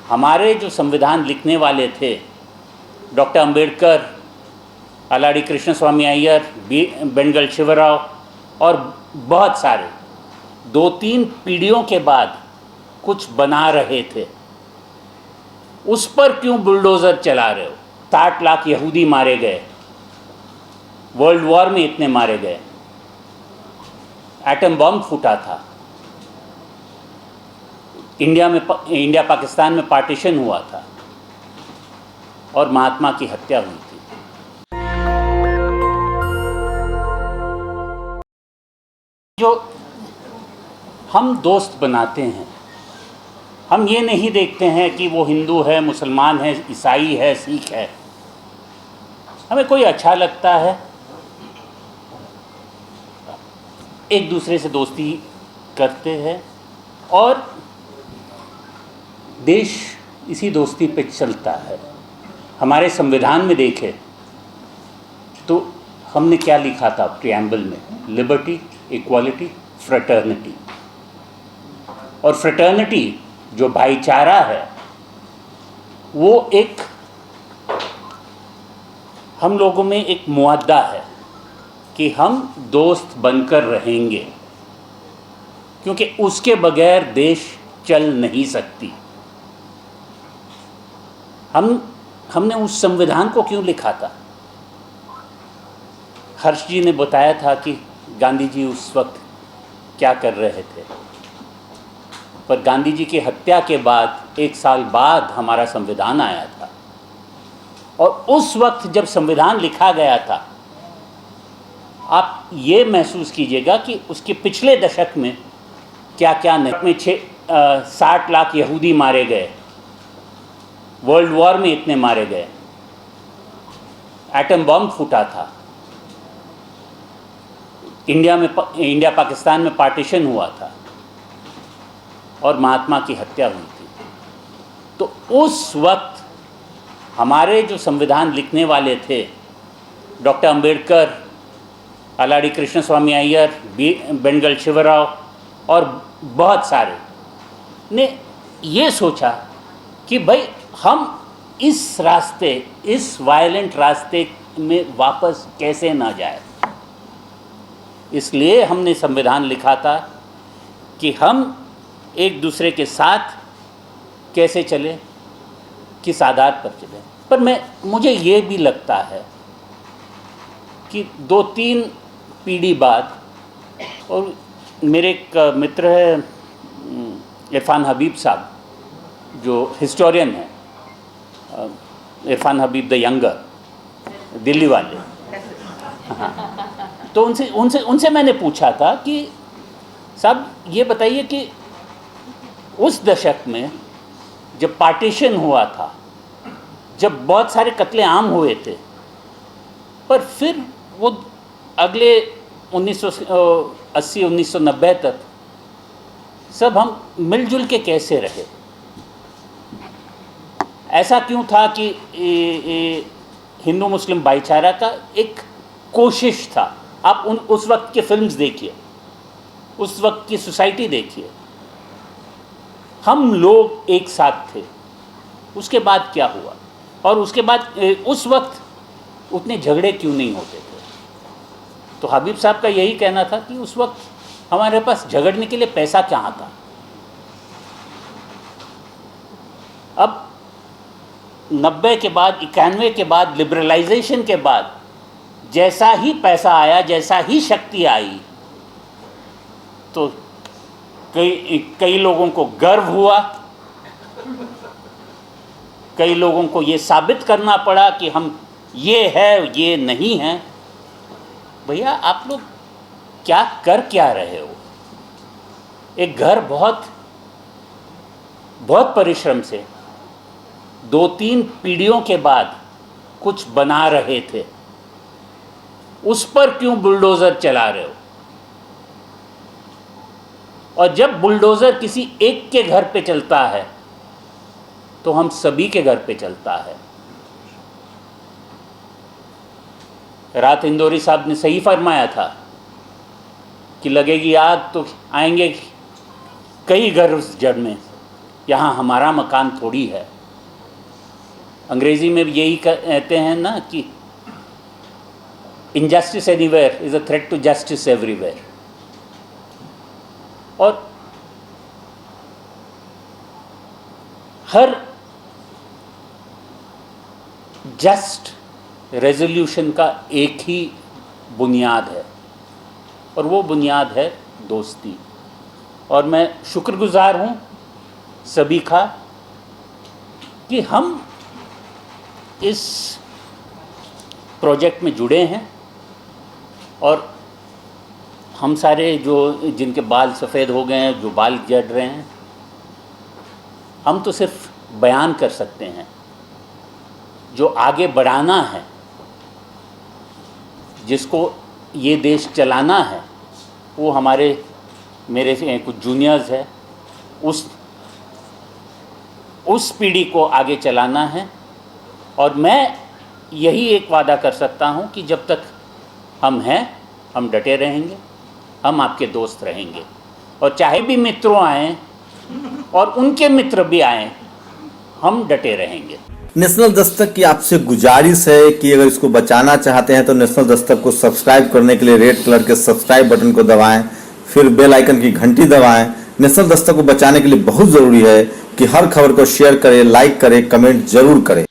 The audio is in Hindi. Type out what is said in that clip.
हमारे जो संविधान लिखने वाले थे, डॉक्टर अंबेडकर, अलाड़ी कृष्ण स्वामी अय्यर, बेनगल शिवराव और बहुत सारे, 2-3 पीढ़ियों के बाद कुछ बना रहे थे, उस पर क्यों बुलडोज़र चला रहे हो? 60 लाख यहूदी मारे गए, वर्ल्ड वॉर में इतने मारे गए, एटम बॉम्ब फूटा था, इंडिया पाकिस्तान में पार्टीशन हुआ था और महात्मा की हत्या हुई थी। जो हम दोस्त बनाते हैं, हम ये नहीं देखते हैं कि वो हिंदू है, मुसलमान है, ईसाई है, सिख है। हमें कोई अच्छा लगता है, एक दूसरे से दोस्ती करते हैं और देश इसी दोस्ती पे चलता है। हमारे संविधान में देखें तो हमने क्या लिखा था प्रिएम्बल में? Liberty, equality, fraternity. और फ्रेटर्निटी जो भाईचारा है, वो एक हम लोगों में एक मुआहदा है कि हम दोस्त बनकर रहेंगे, क्योंकि उसके बगैर देश चल नहीं सकती। हमने उस संविधान को क्यों लिखा था? हर्ष जी ने बताया था कि गांधी जी उस वक्त क्या कर रहे थे, पर गांधी जी की हत्या के बाद 1 साल बाद हमारा संविधान आया था। और उस वक्त जब संविधान लिखा गया था, आप ये महसूस कीजिएगा कि उसके पिछले दशक में क्या क्या नहीं। 60 लाख यहूदी मारे गए, वर्ल्ड वॉर में इतने मारे गए, एटम बॉम्ब फूटा था, इंडिया पाकिस्तान में पार्टीशन हुआ था और महात्मा की हत्या हुई थी। तो उस वक्त हमारे जो संविधान लिखने वाले थे, डॉक्टर अंबेडकर, अलाड़ी कृष्ण स्वामी अय्यर, बेनगल शिवराव और बहुत सारे ने ये सोचा कि भाई हम इस रास्ते, इस वायलेंट रास्ते में वापस कैसे ना जाए। इसलिए हमने संविधान लिखा था कि हम एक दूसरे के साथ कैसे चले, किस आधार पर चले। पर मुझे ये भी लगता है कि 2-3 पीढ़ी बाद, और मेरे एक मित्र है इरफान हबीब साहब, जो हिस्टोरियन है, इरफान हबीब द यंगर, दिल्ली वाले। हाँ, तो उनसे मैंने पूछा था कि साहब ये बताइए कि उस दशक में जब पार्टीशन हुआ था, जब बहुत सारे कत्लेआम हुए थे, पर फिर वो अगले 1980 1990 तक सब हम मिलजुल के कैसे रहे? ऐसा क्यों था कि हिंदू मुस्लिम भाईचारा का एक कोशिश था। आप उस वक्त के फिल्म्स देखिए, उस वक्त की सोसाइटी देखिए, हम लोग एक साथ थे। उसके बाद क्या हुआ? और उसके बाद उस वक्त उतने झगड़े क्यों नहीं होते थे? तो हबीब साहब का यही कहना था कि उस वक्त हमारे पास झगड़ने के लिए पैसा कहाँ था। अब 90 के बाद, 91 के बाद, लिबरलाइजेशन के बाद जैसा ही पैसा आया, जैसा ही शक्ति आई, तो कई लोगों को गर्व हुआ, कई लोगों को ये साबित करना पड़ा कि हम ये है, ये नहीं है। भैया आप लोग क्या रहे हो? एक घर बहुत परिश्रम से 2-3 पीढ़ियों के बाद कुछ बना रहे थे, उस पर क्यों बुलडोज़र चला रहे हो? और जब बुलडोज़र किसी एक के घर पे चलता है तो हम सभी के घर पे चलता है। रात इंदौरी साहब ने सही फरमाया था कि लगेगी आग तो आएंगे कई घर उस जड़ में। यहाँ हमारा मकान थोड़ी है। अंग्रेजी में यही कहते हैं ना कि injustice anywhere is a threat to justice everywhere. और हर जस्ट रेजोल्यूशन का एक ही बुनियाद है और वो बुनियाद है दोस्ती। और मैं शुक्रगुजार हूँ सभी का कि हम इस प्रोजेक्ट में जुड़े हैं और हम सारे जो जिनके बाल सफ़ेद हो गए हैं, जो बाल जड़ रहे हैं, हम तो सिर्फ बयान कर सकते हैं। जो आगे बढ़ाना है, जिसको ये देश चलाना है, वो मेरे कुछ जूनियर्स है, उस पीढ़ी को आगे चलाना है। और मैं यही एक वादा कर सकता हूँ कि जब तक हम हैं, हम डटे रहेंगे, हम आपके दोस्त रहेंगे। और चाहे भी मित्रों आएँ और उनके मित्र भी आएँ, हम डटे रहेंगे। नेशनल दस्तक की आपसे गुजारिश है कि अगर इसको बचाना चाहते हैं तो नेशनल दस्तक को सब्सक्राइब करने के लिए रेड कलर के सब्सक्राइब बटन को दबाएं, फिर बेल आइकन की घंटी दबाएं। नेशनल दस्तक को बचाने के लिए बहुत ज़रूरी है कि हर खबर को शेयर करें, लाइक करें, कमेंट जरूर करें।